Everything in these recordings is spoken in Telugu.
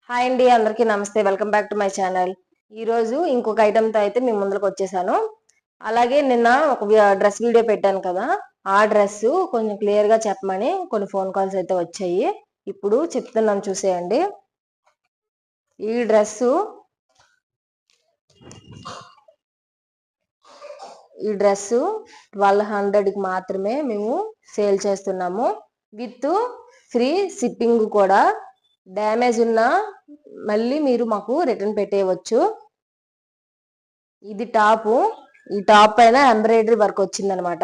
హాయ్ అండి, అందరికీ నమస్తే. Welcome back to my channel. ఈరోజు ఇంకొక ఐటెంతో అయితే మీ ముందుకు వచ్చేసాను. అలాగే నిన్న ఒక డ్రెస్ వీడియో పెట్టాను కదా, ఆ డ్రెస్ కొంచెం క్లియర్గా చెప్పమని కొన్ని ఫోన్ కాల్స్ అయితే వచ్చాయి. ఇప్పుడు చెప్తున్నాను, చూసేయండి. ఈ డ్రెస్సు 1200కి మాత్రమే మేము సేల్ చేస్తున్నాము. విత్ ఫ్రీ షిప్పింగ్ కూడా. డ్యామేజ్ ఉన్నా మళ్ళీ మీరు మాకు రిటర్న్ పెట్టేయవచ్చు. ఇది టాపు. ఈ టాప్ పైన ఎంబ్రాయిడరీ వర్క్ వచ్చిందనమాట.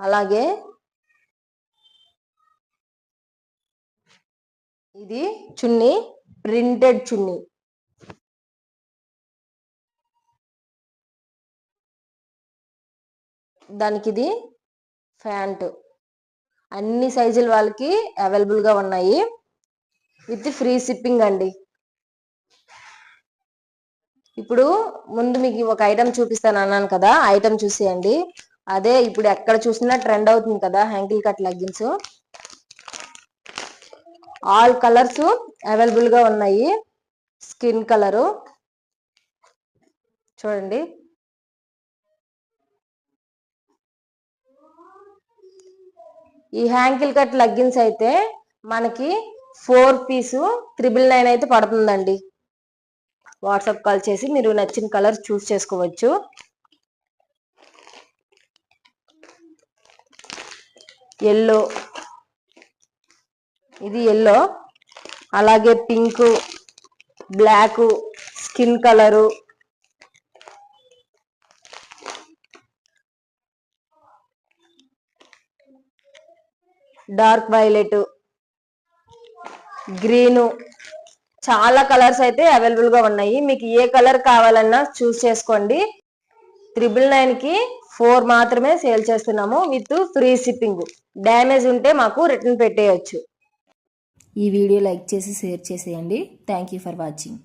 అలాగే ఇది చున్నీ, ప్రింటెడ్ చున్నీ. దానికి ఇది ప్యాంటు. అన్ని సైజుల వాళ్ళకి అవైలబుల్గా ఉన్నాయి. విత్ ఫ్రీ షిప్పింగ్ అండి. ఇప్పుడు ముందు మీకు ఒక ఐటెం చూపిస్తాను అన్నాను కదా, ఐటెం చూసేయండి. అదే ఇప్పుడు ఎక్కడ చూసినా ట్రెండ్ అవుతుంది కదా, ankle cut leggings. All colours అవైలబుల్గా ఉన్నాయి. స్కిన్ కలరు చూడండి. ఈ హ్యాంకిల్ కట్ లెగ్గిన్స్ అయితే మనకి 4 పీసు 999 అయితే పడుతుందండి. వాట్సాప్ కాల్ చేసి మీరు నచ్చిన కలర్ చూస్ చేసుకోవచ్చు. ఎల్లో, ఇది ఎల్లో. అలాగే pink, black, skin colour, dark violet, green, చాలా కలర్స్ అయితే అవైలబుల్గా ఉన్నాయి. మీకు ఏ కలర్ కావాలన్నా చూస్ చేసుకోండి. 999కి 4 మాత్రమే సేల్ చేస్తున్నాము విత్ ఫ్రీ షిప్పింగ్. డ్యామేజ్ ఉంటే మాకు రిటర్న్ పెట్టేయచ్చు. ఈ వీడియో లైక్ చేసి షేర్ చేసేయండి. Thank you for watching.